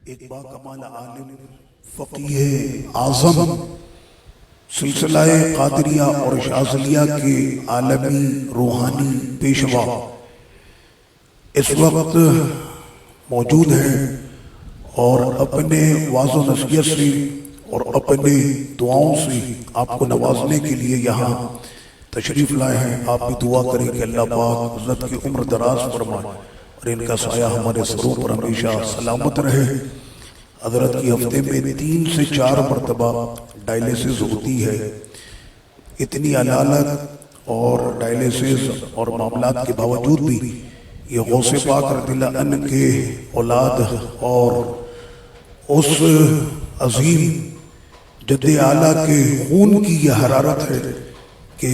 ایک با کمال عالم فقیہ اعظم سلسلہ قادریہ اور شاذلیہ کے عالمی روحانی پیشوا اس وقت موجود ہیں اور اپنے واعظ و نصیحت سے اور اپنے دعاؤں سے آپ کو نوازنے کے لیے یہاں تشریف لائے ہیں۔ آپ بھی دعا کریں کہ اللہ پاک حضرت کی عمر دراز فرمائے اور ان کا سایہ ہمارے سروں پر ہمیشہ سلامت رہے۔ حضرت کی ہفتے میں 3 سے 4 مرتبہ ڈائلیسس ہوتی ہے۔ اتنی علالت اور ڈائلیسس اور معاملات کے باوجود بھی یہ غوث پاک رضی اللہ عنہ کے اولاد اور اس عظیم جد اعلیٰ کے خون کی یہ حرارت ہے کہ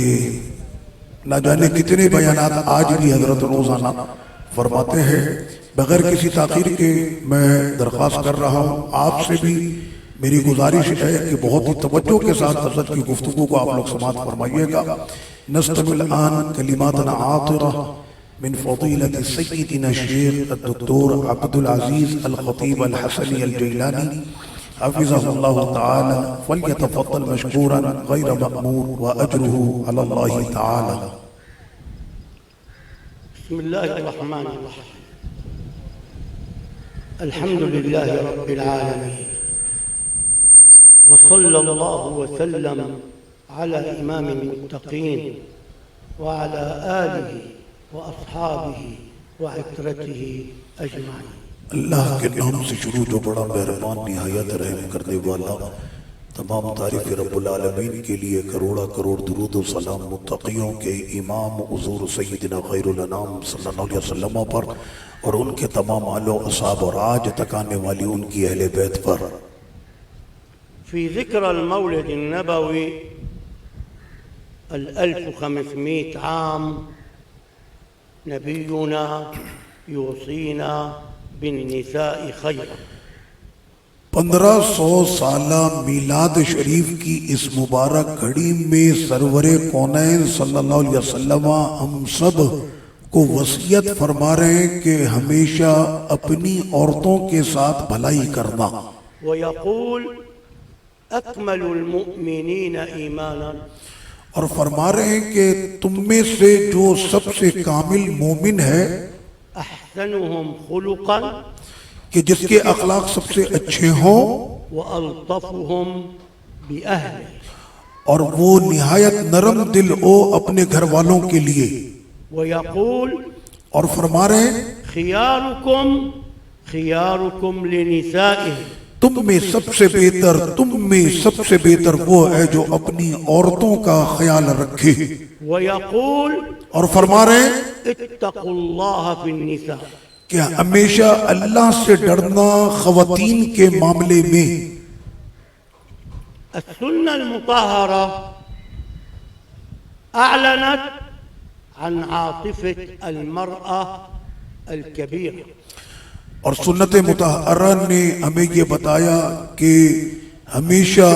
نہ جانے کتنے بیانات آج بھی حضرت روزانہ فرماتے ہیں۔ بغیر کسی تاخیر کے میں درخواست کر رہا ہوں، آپ سے بھی میری گزارش ہے کہ بہت ہی توجہ کے ساتھ حضرت کی گفتگو کو آپ لوگ سماعت فرمائیے گا۔ نستمع الآن کلماتنا عاطرہ من فضیلت سیدنا الشیخ الدکتور عبدالعزیز الخطیب الحسنی الجیلانی حفظہ اللہ تعالی، فلیتفضل مشکورا غیر مأمور واجرہ علی اللہ تعالی۔ بسم اللہ الرحمن الرحیم، الحمد للہ رب العالمین، وصلی اللہ وسلم علی امام المتقین وعلی آلہ وأصحابه وعترته أجمعين۔ اللہ کے نام سے شروع جو بڑا مہربان نہایت رحم کرنے والا، تمام تعریف رب العالمین کے لیے کروڑا کروڑ درود و سلام متقیوں کے امام حضور سیدنا خیر الانام صلی اللہ علیہ وسلم پر اور ان کے تمام آل و اصحاب اور آج تک آنے والی ان کی اہل بیت پر۔ في ذكرى المولد النبوي 1500 عام نبينا يوصينا بالنساء خيرا۔ 1500 سالہ میلاد شریف کی اس مبارک گھڑی میں سرور کونین صلی اللہ علیہ وسلم ہم سب کو وصیت فرما رہے ہیں کہ ہمیشہ اپنی عورتوں کے ساتھ بھلائی کرنا۔ ويقول أكمل المؤمنين إيمانا، اور فرما رہے ہیں کہ تم میں سے جو سب سے کامل مومن ہے، أحسنهم خلقا، کہ جس کے اخلاق سب سے اچھے ہوں، وألطفهم بأهله، اور وہ نہایت نرم دل ہو اپنے گھر والوں کے لیے۔ ويقول اور فرما رہے ہیں خياركم خياركم لنسائهم، تم میں سب سے بہتر وہ ہے جو اپنی عورتوں کا خیال رکھے۔ ويقول اور فرما رہے ہیں اتقوا الله في النساء، کہ ہمیشہ اللہ سے ڈرنا خواتین کے معاملے میں۔ السنة المطهرة أعلنت عن عاطفة المرأة الكبيرة، اور سنت مطہرہ نے ہمیں یہ بتایا کہ ہمیشہ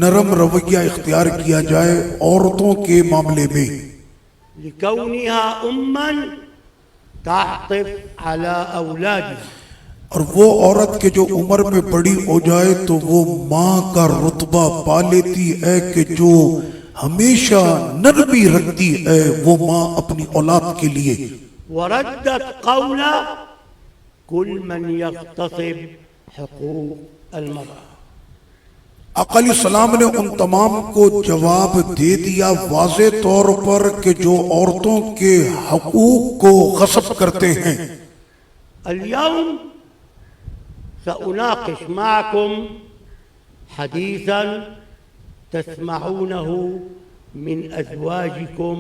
نرم رویہ اختیار کیا جائے عورتوں کے معاملے میں، لكونها أما تعطف على أولادها، اور وہ عورت کے جو عمر میں بڑی ہو جائے تو وہ ماں کا رتبہ پا لیتی ہے کہ جو ہمیشہ نرمی رکھتی ہے وہ ماں اپنی اولاد کے لیے۔ وردت قولا كل من يغتصب حقوق المرأة، آقا علیہ السلام نے ان تمام کو جواب دے دیا واضح طور پر کہ جو عورتوں کے حقوق کو غصب کرتے ہیں۔ اليوم سأناقش معكم حديثا تسمعونه من أزواجكم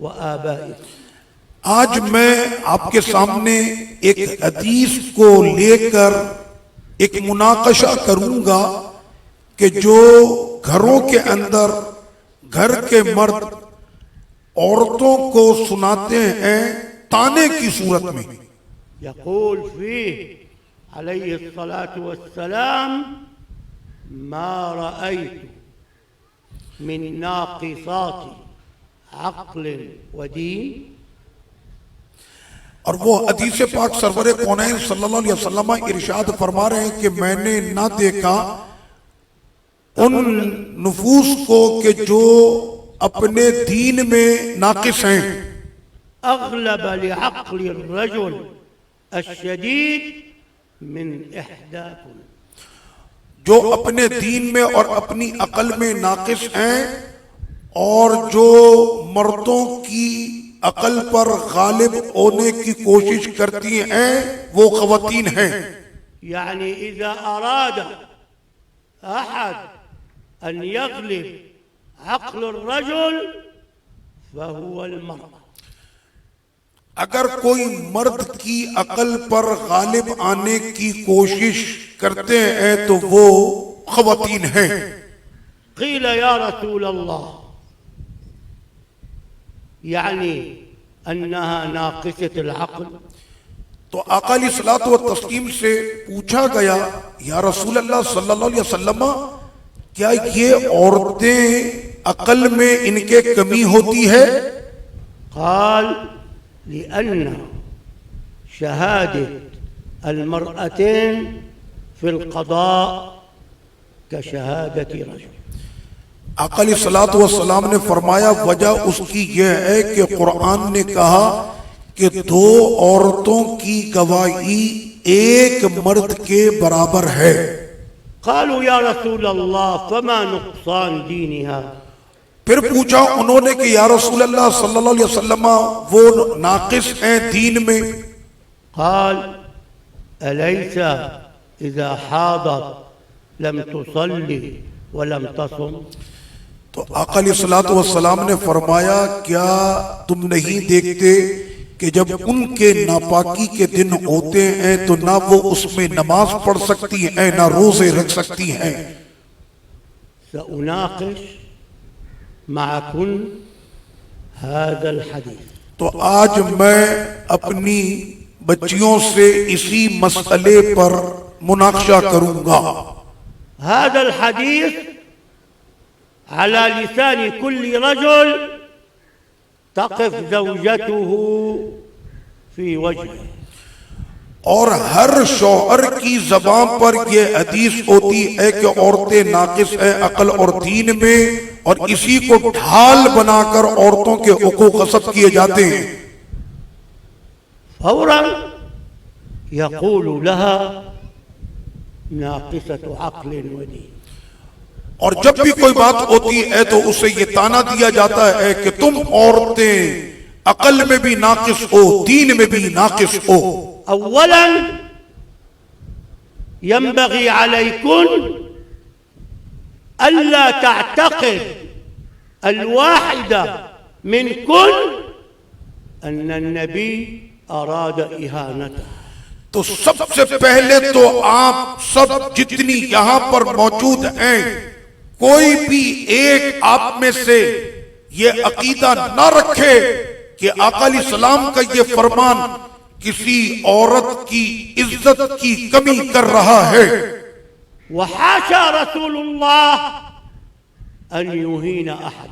وآبائكم۔ آج میں آپ کے سامنے ایک حدیث کو لے کر ایک مناقشہ کروں گا کہ جو گھروں کے اندر گھر کے مرد عورتوں کو سناتے ہیں تانے کی صورت میں۔ يقول فيه عليه الصلاة والسلام ما رأيت من ناقصات عقل ودين اور وہ حدیث پاک سرور کونین صلی اللہ علیہ وسلم ارشاد فرما رہے ہیں کہ میں نے نہ دیکھا ان نفوس کو کہ جو اپنے دین میں ناقص ہیں، أغلب لعقل الرجل الشديد من إحداكم، جو اپنے دین میں اور اپنی عقل میں ناقص ہیں اور جو مردوں کی عقل پر غالب ہونے کی کوشش کرتی ہیں وہ خواتین ہیں۔ يعني إذا أراد أحد أن يغلب عقل الرجل فهو المرأة۔ اگر کوئی مرد کی عقل پر غالب آنے کی کوشش کرتے ہیں تو وہ خواتین ہیں۔ قيل يا رسول الله يعني أنها ناقصة العقل؟ تو آقا علیہ الصلوۃ والتسلیم سے پوچھا گیا یا رسول اللہ صلی اللہ علیہ وسلم کیا یہ عورتیں عقل میں ان کے کمی ہوتی ہے؟ قال لأن شهادة المرأتين في القضاء كشهادة رجل۔ آقا علیہ الصلوۃ والسلام نے فرمایا وجہ اس کی یہ ہے کہ قرآن نے کہا کہ دو عورتوں کی گواہی ایک مرد کے برابر ہے۔ قالوا يا رسول الله فما نقصان دينها؟ پھر پوچھا انہوں نے کہ یا رسول اللہ صلی اللہ علیہ وسلم وہ ناقص ہیں دین میں؟ قال أليس إذا حاضت لم تصلي ولم تصم؟ تو آقا علیہ الصلوۃ والسلام نے فرمایا کیا تم نہیں دیکھتے کہ جب ان کے ناپاکی کے دن ہوتے ہیں تو نہ وہ اس میں نماز پڑھ سکتی ہیں نہ روزے رکھ سکتی ہیں۔ سأناقش معكن هذا الحديث، تو آج میں اپنی بچیوں سے اسی مسئلے پر مناقشہ کروں گا۔ هذا الحديث على لسان كل رجل تقف زوجته في وجهه، اور ہر شوہر کی زبان پر یہ حدیث ہوتی ہے کہ عورتیں ناقص ہیں عقل اور دین میں، اور اسی کو ڈھال بنا کر عورتوں کے حقوق غصب کیے جاتے ہیں۔ فورا يقول لها ناقصة عقل ودين، اور جب بھی کوئی بات ہوتی ہے تو اسے یہ طعنہ دیا جاتا ہے کہ تم عورتیں عقل میں بھی ناقص ہو دین میں بھی ناقص ہو۔ اولا ينبغي عليكن ألا تعتقد الواحدة منكن أن النبي أراد إهانته۔ تو سب سے پہلے تو آپ سب جتنی یہاں پر موجود ہیں کوئی بھی ایک آپ میں سے یہ عقیدہ نہ رکھے کہ آقا علیہ السلام کا یہ فرمان کسی عورت کی عزت کی کمی کر رہا ہے۔ وحاشا رسول اللہ ان یہین احد،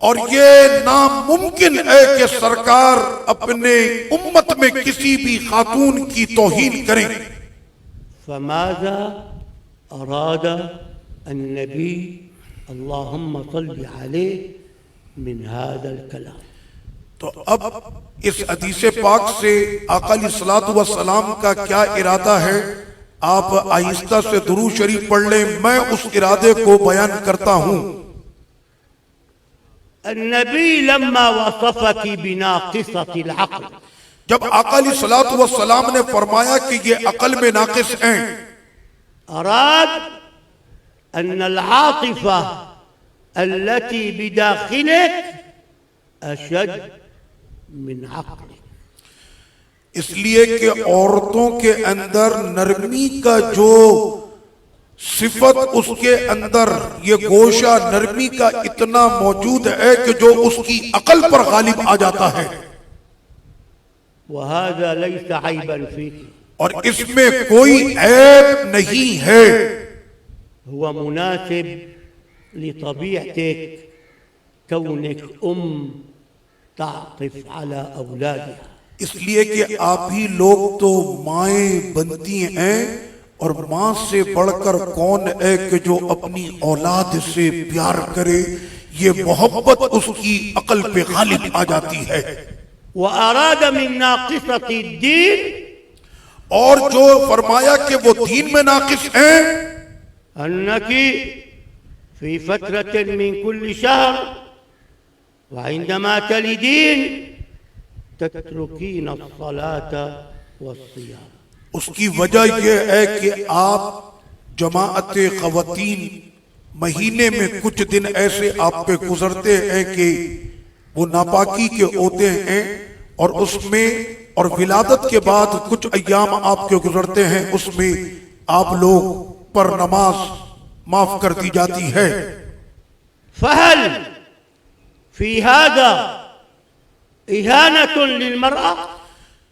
اور یہ ناممکن ہے کہ سرکار اپنے امت میں کسی بھی خاتون کی توہین کریں۔ فماذا اراد النبی اللہم صل علیہ من هذا الكلام؟ تو اب اس حدیث پاک سے آقا علیہ الصلوۃ والسلام کا کیا ارادہ ہے؟ آپ آہستہ سے درود شریف پڑھ لیں، میں اس ارادے کو بیان کرتا ہوں۔ النبی لما وصفك بناقصة العقل، جب آقا علیہ الصلوۃ والسلام نے فرمایا کہ یہ عقل میں ناقص ہیں، اراد ان العاطفة التي بداخلك اشد من عقلك، اس لیے کہ عورتوں کے اندر نرمی کا جو صفت اس کے اندر یہ گوشہ نرمی کا اتنا موجود ہے کہ جو اس کی عقل پر غالب آ جاتا ہے، وهذا ليس عيبا فيك، اور اس میں کوئی عیب نہیں ہے، هو مناسب لطبيعتك كونك تعطف على أولادها۔ اس لیے کہ آپ ہی لوگ تو مائیں بنتی ہیں، اور ماں سے بڑھ کر کون ہے کہ جو اپنی اولاد سے پیار کرے، یہ محبت اس کی عقل پہ غالب آ جاتی ہے۔ وأراد من ناقصة الدين اور جو فرمایا کہ وہ دین میں ناقص ہیں، أنك في فترة من كل شهر وعندما تلدين تتركين الصلاة والصيام۔ اس کی وجہ یہ ہے کہ آپ جماعت خواتین مہینے میں کچھ دن ایسے آپ پہ گزرتے ہیں کہ وہ ناپاکی کے ہوتے ہیں، اور اس میں اور ولادت کے بعد کچھ ایام آپ کے گزرتے ہیں، اس میں آپ لوگ پر نماز معاف کر دی جاتی ہے۔ فهل في هذا إهانة للمرأة؟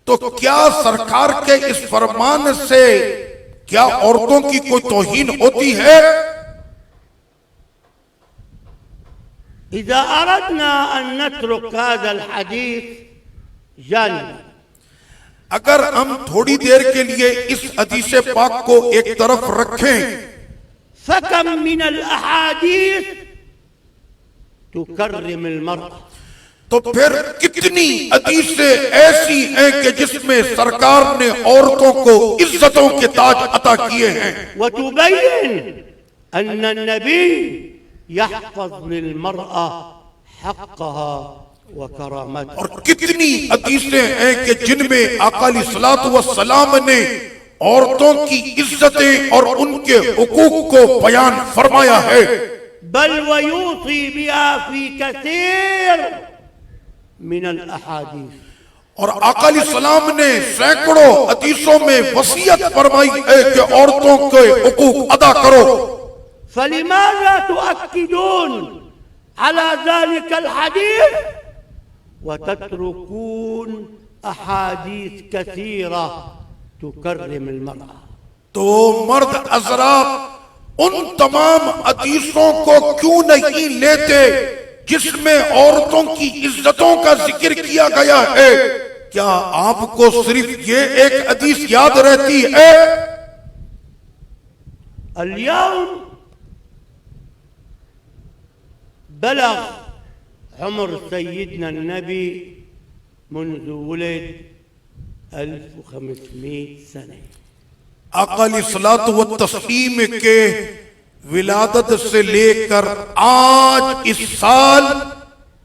تو کیا سرکار کے اس فرمان سے کیا عورتوں کی کوئی توہین ہوتی ہے؟ إذا أردنا أن نترك هذا الحديث جانبا، اگر ہم تھوڑی دیر کے لیے اس حدیث پاک کو ایک طرف رکھیں، فكم من الأحاديث تكرم المرأة، تو پھر کتنی حدیثیں ایسی ہیں کہ جس میں سرکار نے عورتوں کو عزتوں کے تاج عطا کیے ہیں، وتبين أن النبي يحفظ للمرأة حقها وكرامتها، اور کتنی حدیثیں ہیں کہ جن میں آقا علیہ الصلوۃ والسلام نے عورتوں کی عزتیں اور ان کے حقوق کو بیان فرمایا ہے۔ بل ويوصي بها في كثير من الأحاديث، اور آقا علیہ السلام نے سینکڑوں حدیثوں میں وصیت فرمائی ہے کہ عورتوں کے حقوق ادا کرو۔ فلماذا تؤكدون على ذلك الحديث وتتركون أحاديث كثيرة تكرم المرأة؟ تو مرد حضرات ان تمام حدیثوں کو کیوں نہیں لیتے جس میں عورتوں کی عزتوں کا ذکر کیا گیا ہے؟ کیا آپ کو صرف یہ ایک حدیث یاد رہتی ہے؟ اليوم بلغ عمر سيدنا النبي منذ ولد 1500 سنة، آقا علیہ الصلوۃ والتسلیم کے ولادت سے لے کر آج اس سال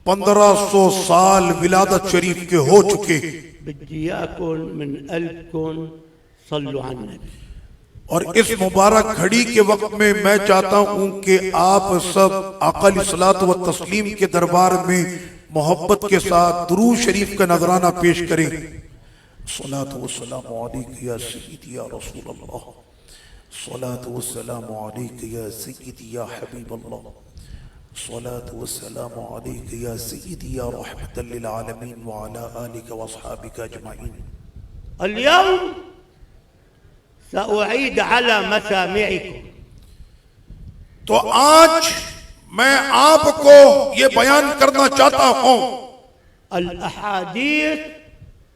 1500 سال ولادت شریف کے ہو چکے۔ بدي إياكم من قلبكم صلوا على النبي۔ اور اس مبارک گھڑی کے وقت میں چاہتا ہوں کہ آپ سب آقا علیہ الصلوۃ والتسلیم کے دربار میں محبت کے ساتھ درود شریف کا نذرانہ پیش کریں۔ الصلاۃ والسلام علیک یا سیدی یا رسول اللہ، الصلاۃ والسلام علیک یا سیدی یا حبیب اللہ، الصلاۃ والسلام علیک یا سیدی یا رحمت للعالمین وعلی آلک واصحابک اجمعین۔ اليوم سأعيد على مسامعكم تو آج میں آپ کو یہ بیان کرنا چاہتا ہوں الأحاديث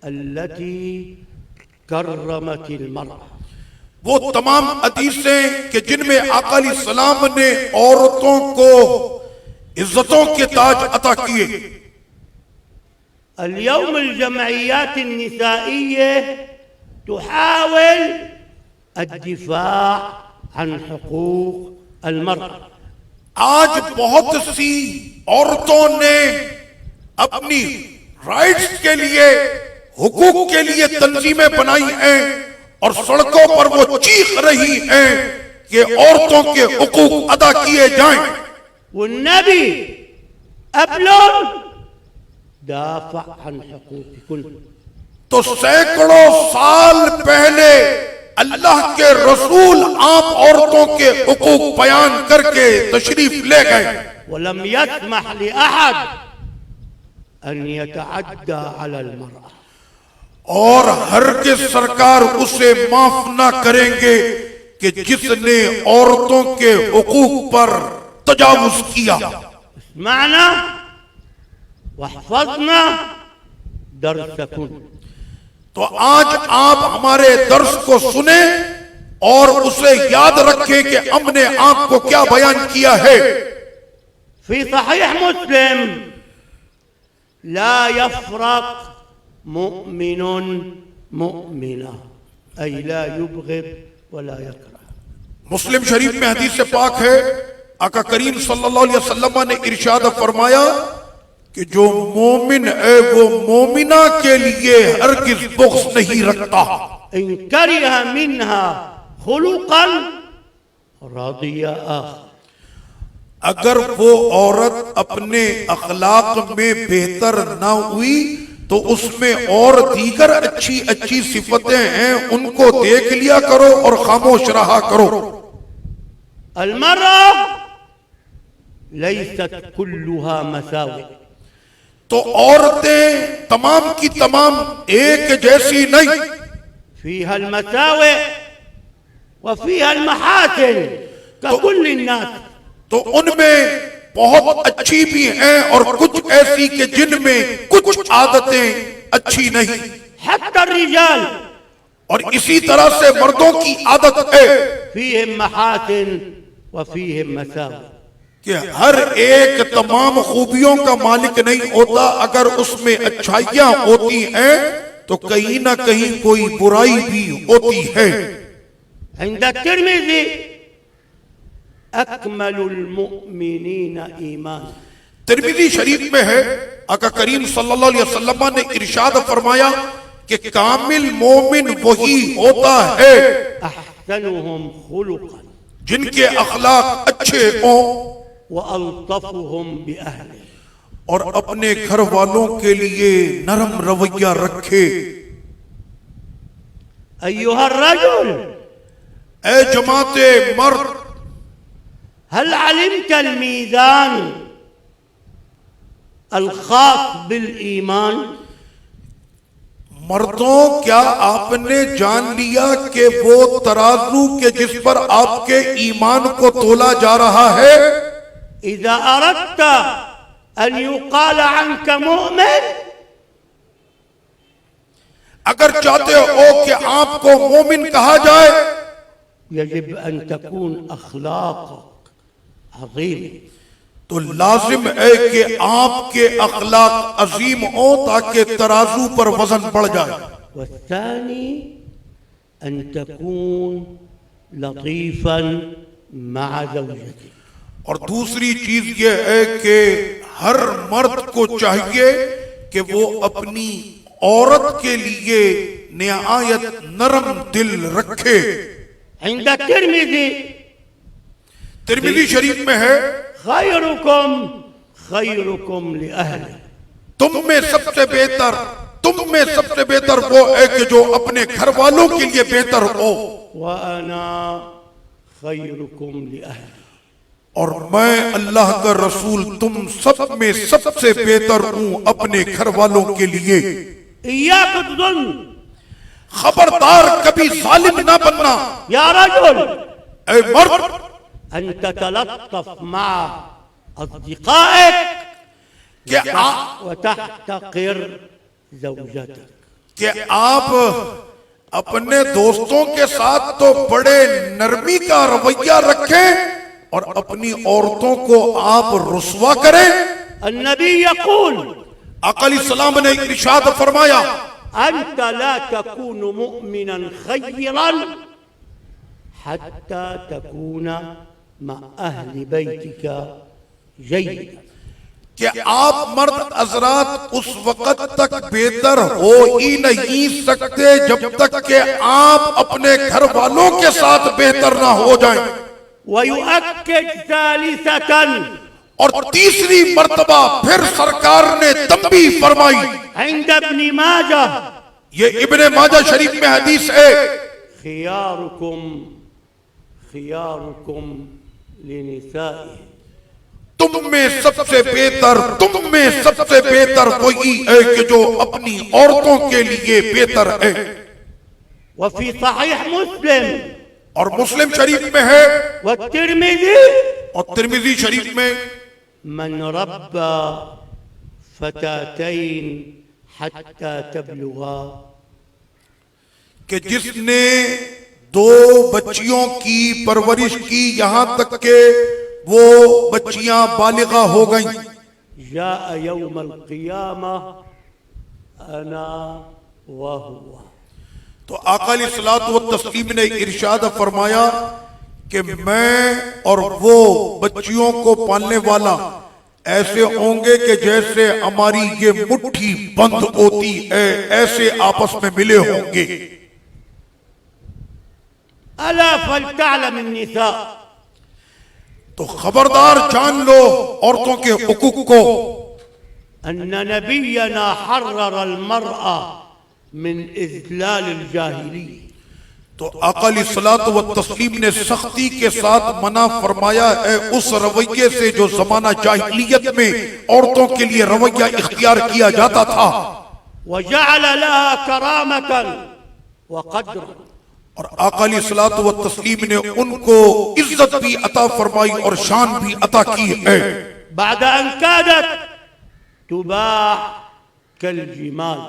التي كرمت المرأة، وہ تمام حدیثیں کہ جن میں آقا علیہ السلام نے عورتوں کو عزتوں کے تاج عطا کیے۔ اليوم الجمعيات النسائية تحاول الدفاع عن حقوق المرأة، آج بہت سی عورتوں نے اپنی رائٹس کے لیے، حقوق کے لیے تنظیمیں بنائی ہیں، اور سڑکوں پر وہ چیخ رہی ہیں کہ عورتوں کے حقوق ادا کیے جائیں۔ والنبي قبلهم دافع عن حقوقكن، تو سینکڑوں سال پہلے اللہ کے رسول آپ عورتوں کے حقوق بیان کر کے تشریف لے گئے، ولم يسمح لأحد أن يتعدى على المرأة، اور ہرگز سرکار اسے معاف نہ کریں گے کہ جس نے عورتوں کے حقوق پر تجاوز کیا۔ اسمعنا واحفظنا درسكن، تو آج آپ ہمارے درس کو سنیں اور اسے یاد رکھیں کہ ہم نے آپ کو کیا بیان کیا ہے۔ في صحيح مسلم لا يفرق مؤمن مؤمنة أي لا يبغض ولا يكره۔ مسلم شریف میں حدیث پاک ہے، آقا کریم صلی اللہ علیہ وسلم نے ارشاد فرمایا کہ جو مومن ہے وہ مومنہ کے لیے ہرگز بغض نہیں رکھتا۔ إن كره منها خلقا رضي آخر۔ اگر وہ عورت اپنے اخلاق میں بہتر نہ ہوئی تو اس میں اور دیگر اچھی اچھی صفتیں ہیں، ان کو دیکھ لیا کرو اور خاموش رہا کرو۔ المرأة ليست كلها مساوئ۔ تو عورتیں تمام کی تمام ایک جیسی نہیں، فيها المساوئ وفيها المحاسن ككل الناس۔ تو ان میں بہت اچھی بھی ہیں اور کچھ ایسی کہ جن میں کچھ عادتیں اچھی نہیں۔ حتى الرجال اور اسی طرح سے مردوں کی عادت ہے فيهم محاسن وفيهم مساوئ۔ کہ ہر ایک تمام خوبیوں کا مالک نہیں ہوتا، اگر اس میں اچھائیاں ہوتی ہیں تو کہیں نہ کہیں کوئی برائی بھی ہوتی ہے۔ عند الترمذي اکمل المؤمنین ایمان۔ ترمذی شریف میں ہے، آقا کریم صلی اللہ علیہ وسلم نے ارشاد فرمایا کہ کامل مومن وہی ہوتا ہے احسنهم خلقا، جن کے اخلاق اچھے ہوں والطفهم باہلہ، اور اپنے گھر والوں کے لیے نرم رویہ رکھے۔ ایھا الرجل، اے جماعت مرد، هل علمت الميزان الخاص بالایمان؟ مردوں کیا آپ نے جان لیا کہ وہ ترازو کے جس پر آپ کے ایمان کو تولا جا رہا ہے؟ اذا اردت ان يقال عنك مؤمن، اگر چاہتے ہو کہ آپ کو مومن کہا جائے يجب ان تكون اخلاقك عظیم، تو لازم ہے کہ آپ کے اخلاق عظیم ہوں تاکہ ترازو پر وزن بڑھ جائے۔ والثاني ان تكون لطيفا مع زوجتك، اور دوسری چیز یہ ہے کہ ہر مرد کو چاہیے کہ وہ اپنی عورت کے لیے نہایت نرم دل رکھے۔ عند الترمذي ترمذی شریف میں ہے، خيركم خيركم لأهله، تم میں سب سے بہتر وہ ہے کہ جو اپنے گھر والوں کے لیے بہتر ہو، وأنا خيركم لأهلي، اور میں اللہ کا رسول تم سب میں سب سے بہتر ہوں اپنے گھر والوں کے لیے۔ إياك الظلم، خبردار کبھی ظالم نہ بننا۔ يا رجل اے مرد، أن تتلطف مع أصدقائك وتحتقر زوجتك۔ کہ آپ اپنے دوستوں کے ساتھ تو بڑے نرمی کا رویہ رکھیں اور اپنی عورتوں کو آپ رسوا کریں۔ النبي يقول آقا علیہ السلام نے ارشاد فرمایا، أنت لا تكون مؤمنا خيرا حتى تكون مع أهل بيتك جيدا۔ کہ آپ مرد حضرات اس وقت تک بہتر ہو ہی نہیں سکتے جب تک کہ آپ اپنے گھر والوں کے ساتھ بہتر نہ ہو جائیں۔ ويؤكد ثالثة، اور تیسری مرتبہ پھر سرکار نے تنبیہ فرمائی، عند ابن ماجہ، یہ ابن ماجہ شریف میں حدیث ہے، خياركم خياركم لنسائهم، تم میں سب سے بہتر وہی ہے کہ جو اپنی عورتوں کے لیے بہتر ہے۔ وفي صحيح مسلم اور مسلم شریف میں ہے والترمذي، اور ترمذی شریف میں، من ربى فتاتين حتى تبلغا کہ جس نے 2 بچیوں کی پرورش کی یہاں تک کہ وہ بچیاں بالغہ ہو گئیں، جاء يوم القيامة أنا وهو. تو آقا علیہ الصلوۃ والتسلیم نے ارشاد فرمایا کہ میں اور وہ بچیوں کو پالنے والا ایسے ہوں گے کہ جیسے ہماری یہ مٹھی بند ہوتی ہے ایسے آپس میں ملے ہوں گے. ألا فلتعلم النساء تو خبردار جان لو عورتوں کے حقوق کو أن نبينا حرر المرأة من إذلال الجاهلية. تو آقا علیہ الصلوۃ والتسلیم نے سختی کے ساتھ منع فرمایا ہے اس رویے سے جو زمانہ جاہلیت میں عورتوں کے لیے رویہ اختیار کیا جاتا تھا، وجعل لها كرامة وقدرا. اور آقا علیہ الصلوۃ والتسلیم نے ان کو عزت بھی عطا فرمائی اور شان بھی عطا کی ہے. بعد أن كادت تباع كالجمال.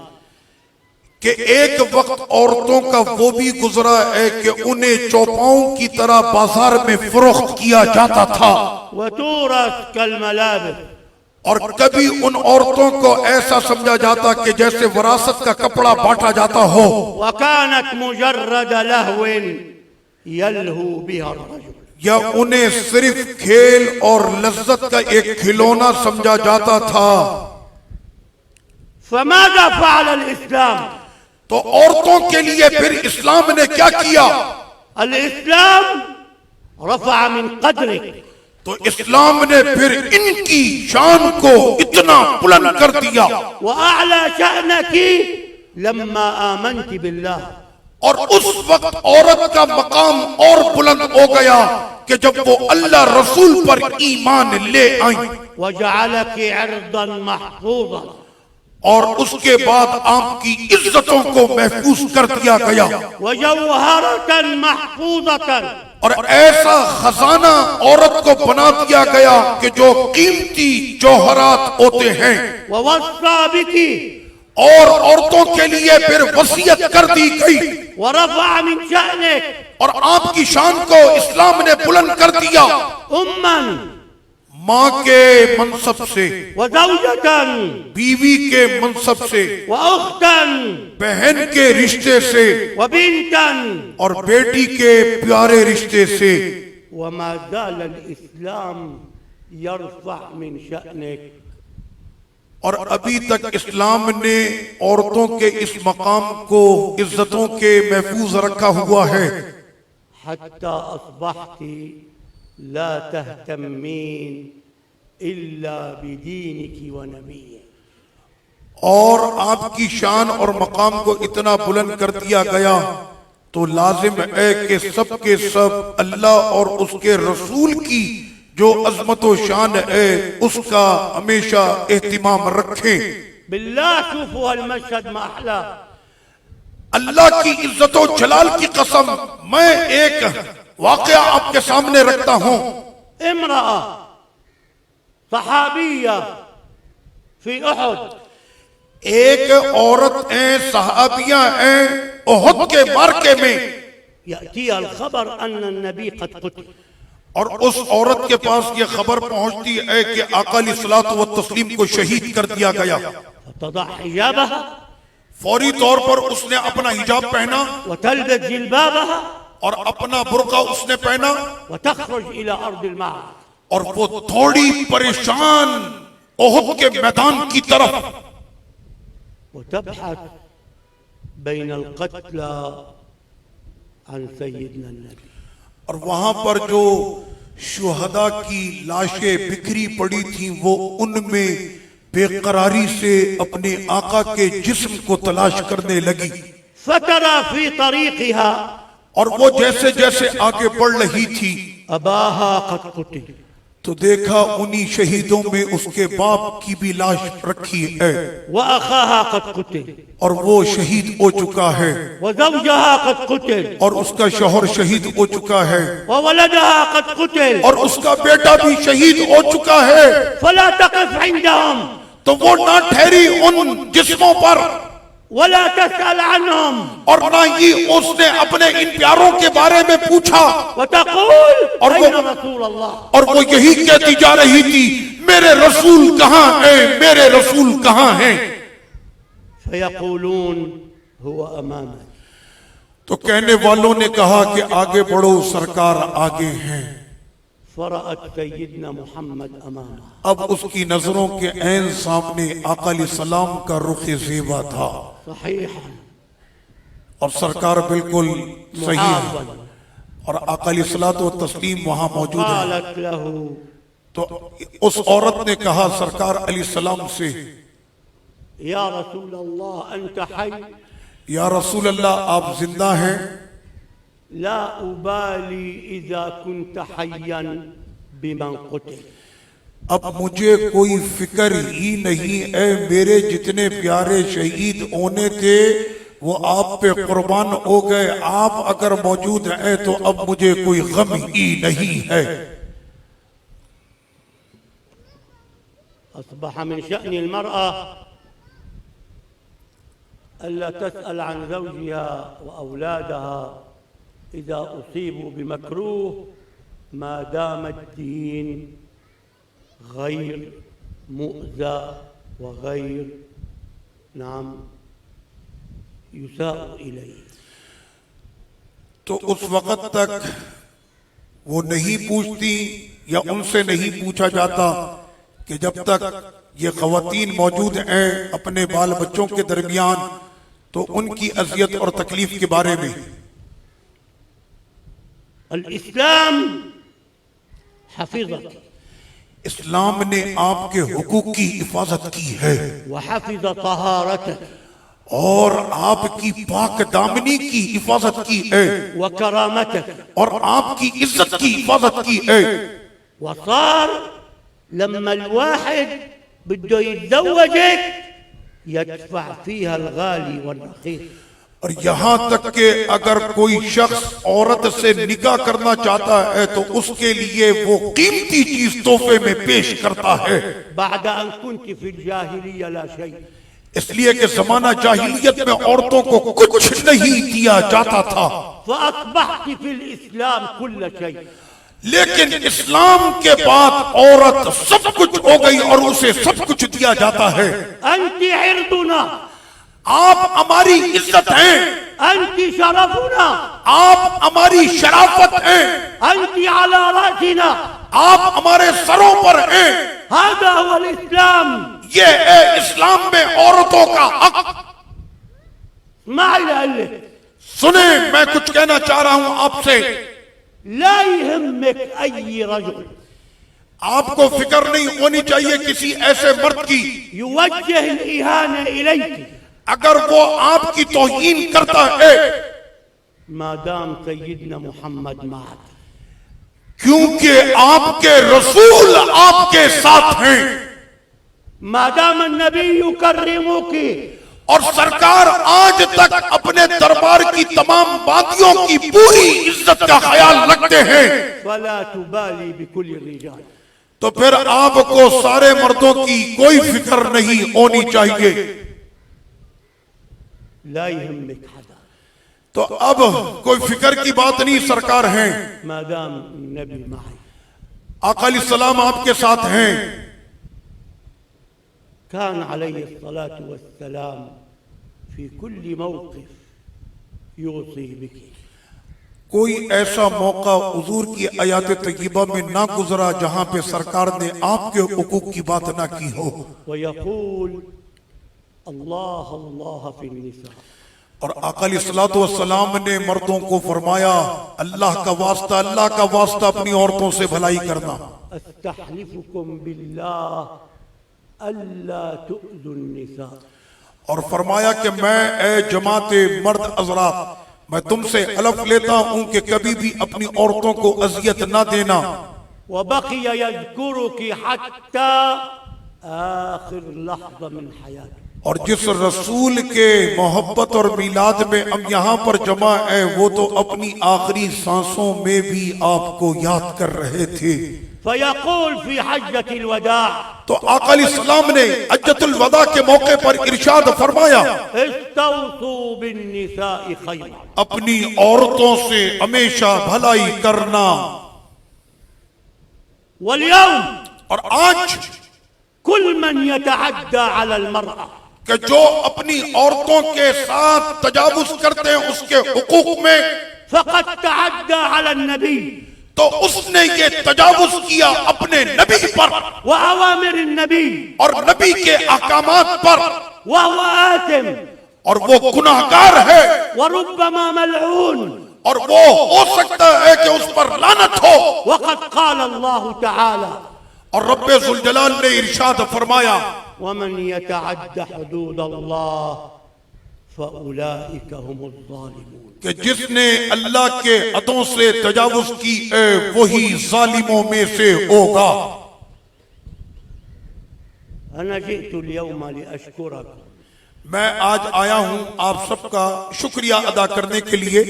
کہ ایک وقت عورتوں کا وہ بھی گزرا ہے کہ انہیں چوپاؤں کی طرح بازار میں فروخت کیا جاتا تھا، وتورث كالملابس. اور کبھی ان عورتوں کو ایسا سمجھا جاتا کہ جیسے وراثت کا کپڑا بانٹا جاتا ہو، وكانت مجرد لهو يلهو بها الرجل. یا انہیں صرف کھیل اور لذت کا ایک کھلونا سمجھا جاتا تھا. فماذا فعل الإسلام؟ تو عورتوں کے لیے پھر اسلام نے کیا کیا؟ الإسلام رفع من قدرك. تو اسلام نے پھر ان کی شان کو اتنا بلند کر دیا وأعلى شأنك لما آمنت بالله. اور اس وقت عورت کا مقام اور بلند ہو گیا کہ جب وہ اللہ رسول پر ایمان لے آئیں، وجعلك عرضا محفوظا. اور اس کے بعد آپ کی عزتوں کو محفوظ کر دیا گیا، وجوهرة محفوظة. اور ایسا خزانہ عورت کو بنا دیا گیا کہ جو قیمتی جوہرات ہوتے ہیں. ووصى بك اور عورتوں کے لیے پھر وصیت کر دی گئی، ورفع من شأنك اور آپ کی شان کو اسلام نے بلند کر دیا أما ماں کے منصب سے، وزوجة بیوی کے منصب سے، وأختا بہن کے رشتے سے، وبنتا. اور بیٹی کے پیارے رشتے سے. وما زال الإسلام يرفع من شأنك. اور ابھی تک اسلام نے عورتوں کے اس مقام کو عزتوں کے محفوظ رکھا ہوا ہے حتى أصبحت لا تهتمين إلا بدينك ونبيك. اور آپ کی شان اور مقام کو اتنا بلند کر دیا گیا تو لازم ہے کہ سب کے سب اللہ اور اس کے رسول کی جو عظمت و شان ہے اس کا ہمیشہ اہتمام رکھیں. بالله شوفوا هالمشهد ما أحلاه. اللہ کی عزت و جلال کی قسم میں ایک واقعہ آپ کے سامنے رکھتا ہوں. امرأة صحابية في أحد. ایک عورت ہیں، صحابیہ ہیں، احد کے مارکے میں. يأتيها الخبر أن النبي قد قتل. اور اس عورت کے پاس یہ خبر پہنچتی ہے کہ آقا علیہ الصلوۃ والتسلیم کو شہید کر دیا گیا. فتضع حجابها فوری طور پر اس نے اپنا حجاب پہنا وتلبس جلبابها اور اپنا برقع اس نے پہنا، وتخرج إلى أرض المعركة. اور وہ تھوڑی پریشان احد کے میدان کی طرف وتبحث بين القتلى عن سيدنا النبي. اور وہاں پر جو شہداء کی لاشیں بکھری پڑی تھیں وہ ان میں بے قراری سے اپنے آقا کے جسم کو تلاش کرنے لگی. فترى في طريقها اور وہ جیسے جیسے آگے بڑھ رہی تھی أباها قد قتل. تو دیکھا انہی شہیدوں میں اس کے باپ کی بھی لاش رکھی ہے وأخاها قد قتل. اور وہ شہید ہو چکا ہے، وزوجها قد قتل. اور اس کا شوہر شہید ہو چکا ہے، وولدها قد قتل. اور اس کا بیٹا بھی شہید ہو چکا ہے. فلا تقف عندهم. تو وہ نہ ٹھہری ان جسموں پر، ولا تسأل عنهم اور نہ ہی اس نے اپنے ان پیاروں کے بارے میں پوچھا، وتقول اور أين رسول الله؟ اور وہ یہی کہتی جا رہی تھی میرے رسول کہاں ہیں، میرے رسول کہاں ہیں؟ فيقولون هو أمامك. تو کہنے والوں نے کہا کہ آگے بڑھو، سرکار آگے ہیں۔ فرأت سيدنا محمد أمامه، اب اس کی نظروں کے عین سامنے آقا علیہ السلام کا رخ زیبا تھا، صحيحا اور سرکار بالکل صحیح ہے، معافا. اور آقا علیہ الصلوۃ والتسلیم وہاں موجود ہیں۔ قالت له تو اس عورت نے کہا سرکار علیہ السلام سے، يا رسول الله أنت حي؟ یا رسول اللہ آپ زندہ ہیں؟ لا أبالي إذا كنت حيا بمن قتل. اب مجھے کوئی فکر ہی نہیں، اے میرے جتنے پیارے شہید ہونے تھے وہ آپ پہ قربان ہو گئے، آپ اگر موجود ہیں تو اب مجھے کوئی غم ہی نہیں ہے۔ أصبح من شأن المرأة ألا تسأل عن زوجها وأولادها إذا أصيبوا بمكروه ما دام الدين غير مؤذى وغير يساء إليه. تو اس وقت تک وہ نہیں پوچھتی یا ان سے نہیں پوچھا جاتا کہ جب تک یہ خواتین موجود ہیں اپنے بال بچوں کے درمیان تو ان کی اذیت اور تکلیف کے بارے میں۔ الإسلام حفظك، اسلام نے آپ کے حقوق کی حفاظت کی ہے وحفظ طهارتك، اور آپ کی پاک دامنی کی حفاظت کی ہے، وكرامتك. اور آپ کی عزت کی حفاظت کی ہے۔ وصار لما الواحد بده يتزوجك يدفع فيها الغالي والرخيص. اور یہاں تک کہ اگر کوئی شخص عورت سے نکاح کرنا چاہتا ہے تو اس کے لیے وہ قیمتی چیز تحفے میں پیش کرتا ہے، بعد أن كنت في الجاهلية لا شيء. اس لیے کہ زمانہ جاہلیت میں عورتوں کو کچھ نہیں دیا جاتا تھا، فأصبحت في الإسلام كل شيء. لیکن اسلام کے بعد عورت سب کچھ ہو گئی اور اسے سب کچھ دیا جاتا ہے۔ أنت عرضنا، آپ ہماری عزت ہیں، أنت شرفنا، آپ ہماری شرافت ہیں، أنت على رأسنا. آپ ہمارے سروں پر ہیں۔ هذا هو الإسلام. یہ ہے اسلام میں عورتوں کا حق۔ ما لك سنیں، میں کچھ کہنا چاہ رہا ہوں آپ سے، لا يهمك أي رجل آپ کو فکر نہیں ہونی چاہیے کسی ایسے مرد کی يوجه الإهانة إليك اگر وہ آپ کی توہین کرتا ہے، ما دام سيدنا محمد معك. کیونکہ آپ کے رسول آپ کے ساتھ ہیں، ما دام النبي يكرمك اور سرکار آج تک اپنے دربار کی تمام بادیوں کی پوری عزت کا خیال رکھتے ہیں، فلا تبالي بكل الرجال. تو پھر آپ کو سارے مردوں کی کوئی فکر نہیں ہونی چاہیے۔ لا يهمك حدا تو اب کوئی فکر کی بات نہیں، سرکار ہیں، ما دام النبي معي. آقا علیہ السلام آپ کے ساتھ ہیں۔ كان عليه الصلاة والسلام في كل موقف يوصي بك. کوئی ایسا موقع حضور کی آیات طیبہ میں نہ گزرا جہاں پہ سرکار نے آپ کے حقوق کی بات نہ کی ہو، ويقول الله الله في النساء. اور آقا علیہ الصلوۃ والسلام نے مردوں کو فرمایا اللہ کا واسطہ اپنی عورتوں سے بھلائی کرنا۔ استحلفكم بالله ألا تؤذوا النساء. اور فرمایا کہ میں اے جماعت مرد حضرات، میں تم سے حلف لیتا ہوں کہ کبھی بھی اپنی عورتوں کو اذیت نہ دینا۔ وبقي يذكرك حتى آخر لحظة من حياته. اور جس رسول کے محبت اور میلاد میں ہم یہاں پر جمع ہیں وہ تو اپنی آخری سانسوں میں بھی آپ کو یاد کر رہے تھے۔ فيقول في حجة الوداع تو آقا علیہ السلام نے حجۃ الوداع کے موقع پر ارشاد فرمایا استوصوا بالنساء خيرا اپنی عورتوں سے ہمیشہ بھلائی کرنا. واليوم اور آج كل من يتعدى على المرأة کہ جو اپنی عورتوں کے ساتھ تجاوز کرتے ہیں اس کے حقوق میں فقد تعدى على النبي تو اس نے یہ تجاوز کیا اپنے نبی پر وأوامر النبي اور نبی کے احکامات پر وهو آثم اور وہ گناہگار ہے وربما ملعون اور وہ ہو سکتا ہے کہ اس پر لعنت ہو. وقد قال الله تعالى اور رب ذوالجلال نے ارشاد فرمایا ومن يتعد حدود الله فأولئك هم الظالمون کہ جس نے اللہ کے حدوں سے تجاوز کی وہی ظالموں میں سے ہوگا. أنا جئت اليوم لأشكركم میں آج آیا ہوں آپ سب کا شکریہ ادا کرنے کے لیے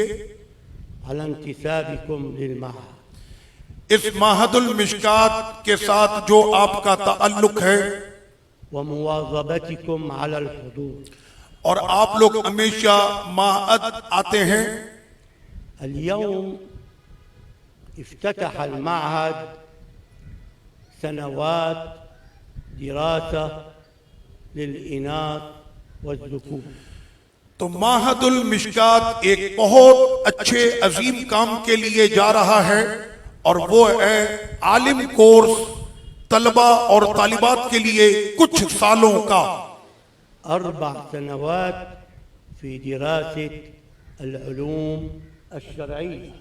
على انتسابكم للمعهد اس معہد المشکات کے ساتھ جو آپ کا تعلق ہے ومواظبتكم على الحضور. اور آپ لوگ ہمیشہ معہد آتے ہیں. اليوم افتتح المعهد سنوات دراسة للإناث والذكور. تو معہد المشکات ایک بہت اچھے عظیم کام کے لیے جا رہا ہے اور وہ ہے عالم کورس طلبہ اور طالبات کے لیے کچھ سالوں کا 4 سنوات في دراسة العلوم الشرعية.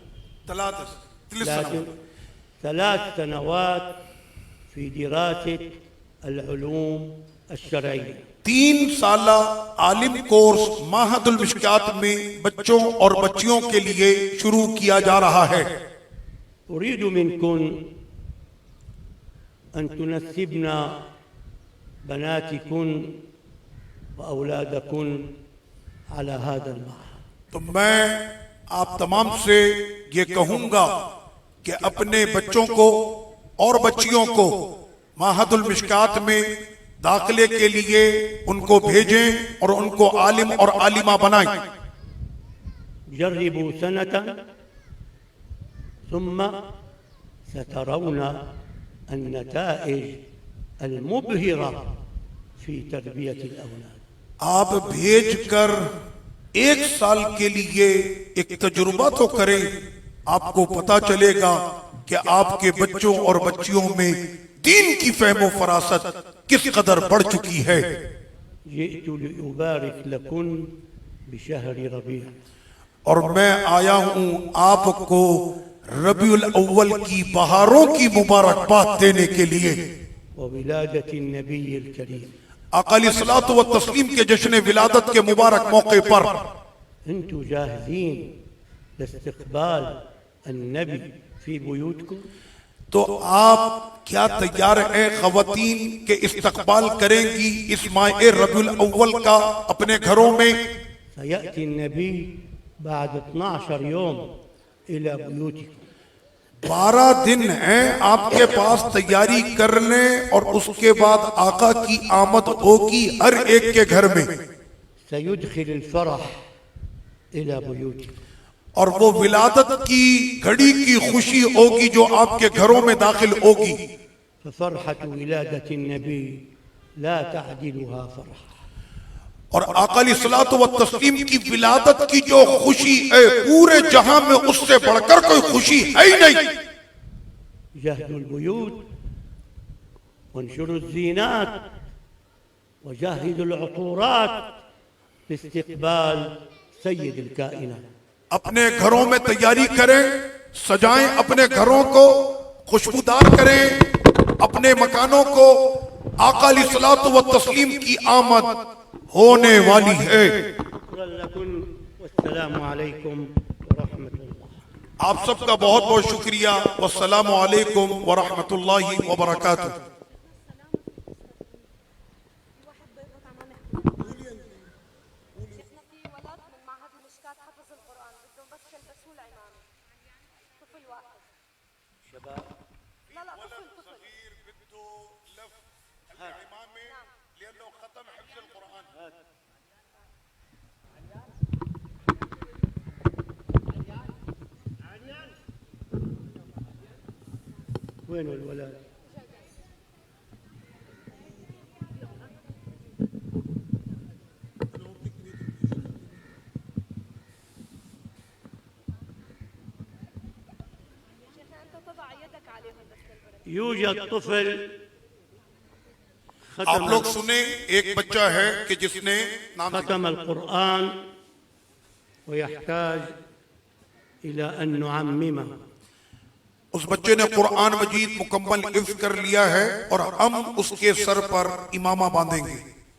3 سنوات في دراسة العلوم الشرعية. 3 سالہ عالم کورس معہد المشکات میں بچوں اور بچیوں کے لیے شروع کیا جا رہا ہے. أريد منكم أن تنسبنا بناتكن وأولادكن على هذا المعهد. تو میں آپ تمام سے یہ کہوں گا کہ اپنے بچوں کو اور بچیوں کو معہد المشکات میں داخلے کے لیے ان کو بھیجیں اور ان کو عالم اور عالمہ بنائیں. جربوا سنة ثم سترون النتائج المبهرة في تربية الأولاد. آپ بھیج کر 1 سال کے لیے ایک تجربہ تو کریں, آپ کو پتا چلے گا کہ آپ کے بچوں اور بچیوں میں دین کی فہم و فراست کس قدر بڑھ چکی ہے. جئت لأبارك لكن بشهر ربيع. اور میں آیا ہوں آپ کو ربیع الاول کی بہاروں کی مبارکباد دینے کے لیے. وولادة النبي الكريم. آقا علیہ الصلوۃ والتسلیم کے جشن ولادت کے مبارک موقع پر انتم جاہزین لاستقبال النبی فی بیوتکم؟ تو آپ کیا تیار ہیں خواتین کے استقبال کریں گی اس ماہ ربیع الاول کا اپنے گھروں میں؟ سیأتی النبی بعد 12 یوم الى بیوتکم. 12 دن ہیں آپ کے پاس تیاری کر لیں اور اس کے بعد آقا کی آمد ہوگی ہر ایک کے گھر میں. سيدخل الفرح الى بیوتکم. اور وہ ولادت کی گھڑی کی خوشی ہوگی جو آپ کے گھروں میں داخل ہوگی. ففرحة ولادة النبي لا تعدلها فرحة. اور آقا علیہ الصلوۃ والتسلیم کی ولادت کی جو خوشی ہے پورے جہاں میں اس سے بڑھ کر کوئی خوشی ہے ہی نہیں. جهدوا البيوت وانشروا الزينات وجهزوا العطورات لاستقبال سيد الكائنات. اپنے گھروں میں تیاری کریں, سجائیں اپنے گھروں کو, خوشبودار کریں اپنے مکانوں کو. آقا علیہ الصلوۃ والتسلیم کی آمد ہونے والی ہے. والسلام علیکم ورحمۃ اللہ. آپ سب کا بہت بہت شکریہ. والسلام علیکم ورحمۃ اللہ وبرکاتہ. شباب صغير بده لف العمامة لأنه ختم حفظ القرآن. وين الولد؟ يوجد طفل آپ لوگ سنیں، ایک بچہ ہے کہ جس نے ختم القرآن ويحتاج إلى أن نعممه. اس بچے نے قرآن مجید مکمل حفظ کر لیا ہے اور ہم اس کے سر پر امامہ باندھیں گے.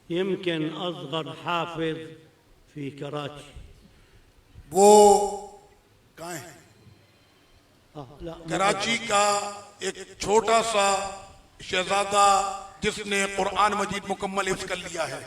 يمكن أصغر حافظ في كراتي. وہ کہاں ہے؟ لا کراچی کا ایک چھوٹا سا شہزادہ جس نے قرآن مجید مکمل حفظ کر لیا ہے.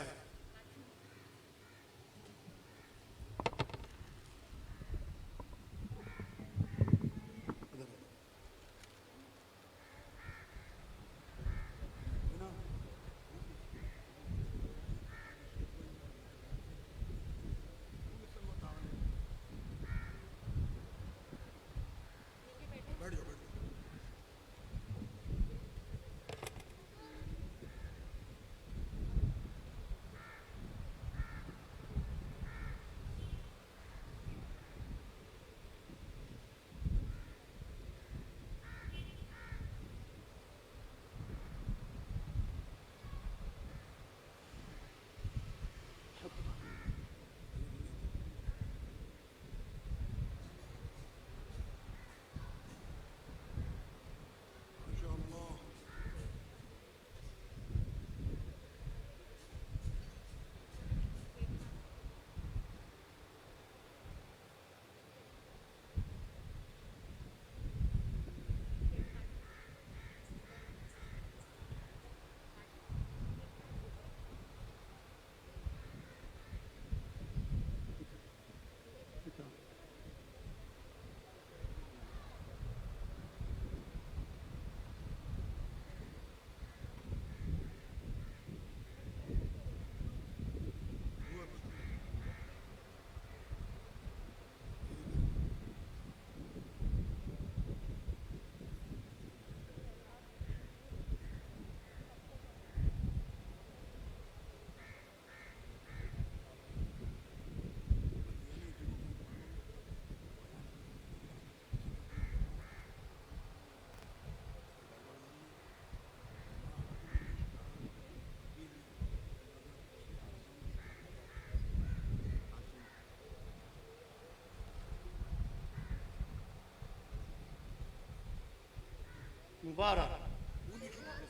مبارك.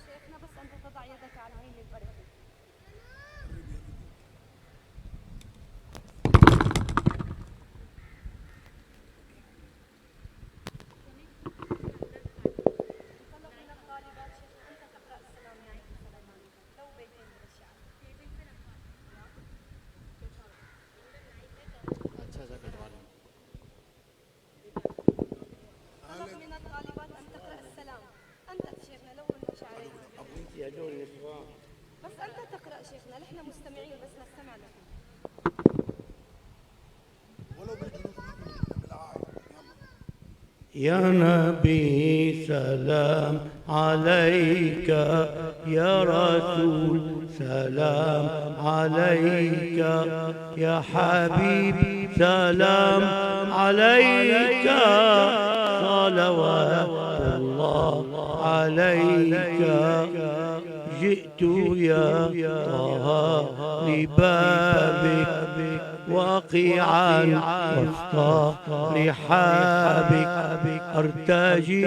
شيخنا بس أنت تضع يدك على عين البركة. طلب من الطالبات شيخنا أنت تقرأ السلام عليكم سليمان لو بيتين من الشعر. طلب من الطالبات أن تقرأ السلام. أنت شيخنا لو إنه شعرين. يا دول النسوان. بس أنت تقرأ شيخنا، نحن مستمعين بس نستمع لك. يا نبي سلام عليك، يا رسول سلام عليك، يا حبيب سلام عليك، صلوات الله عليك. جئت يا طه لبابك واقعا وسط رحابك، ارتجي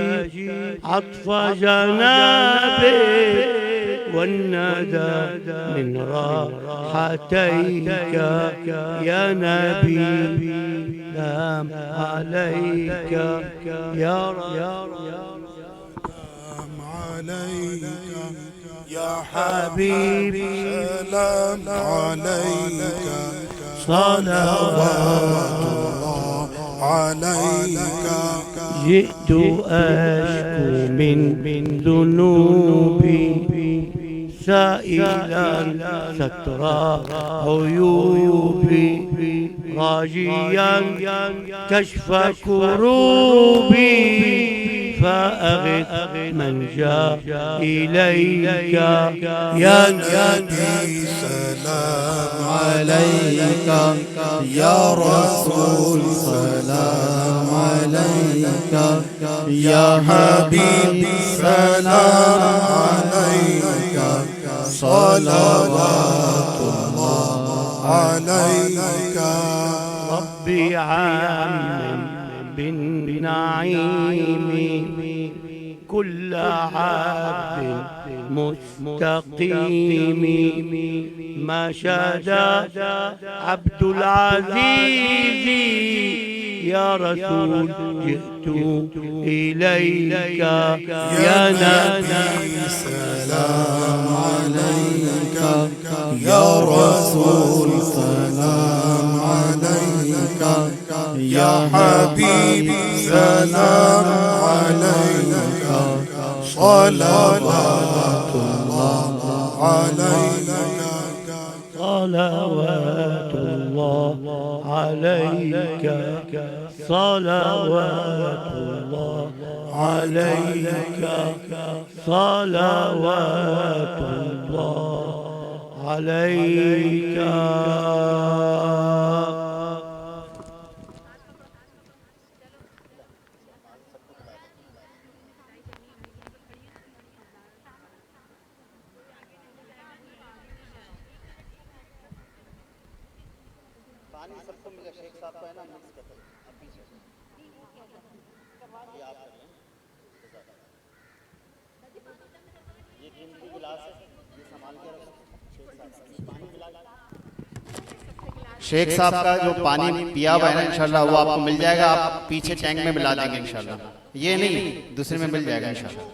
عطف جنابك والندى من راحتيك. يا نبي سلام عليك، يا سلام عليك يا حبيبي سلام عليك صلوات الله عليك جئت أشكو من ذنوبي سائلا ستر عيوبي راجيا كشف كروبي فأغث من جاء إليك يا نبي سلام عليك يا رسول سلام عليك يا حبيب سلام عليك صلوات الله عليك ربي عام بالنعيم كل عبد مستقيم ما شاد عبد العزيز يا رسول جئت إليك يا نبي سلام عليك يا رسول سلام عليك يا حبيب سلام عليك صلوات الله عليك صلوات الله عليك صلوات الله عليك صلوات الله عليك شیخ صاحب کا جو پانی پیا ہوا ہے نا انشاءاللہ وہ آپ کو مل جائے گا، آپ پیچھے ٹینک میں ملا دیں گے انشاءاللہ، یہ نہیں دوسرے میں مل جائے گا انشاءاللہ۔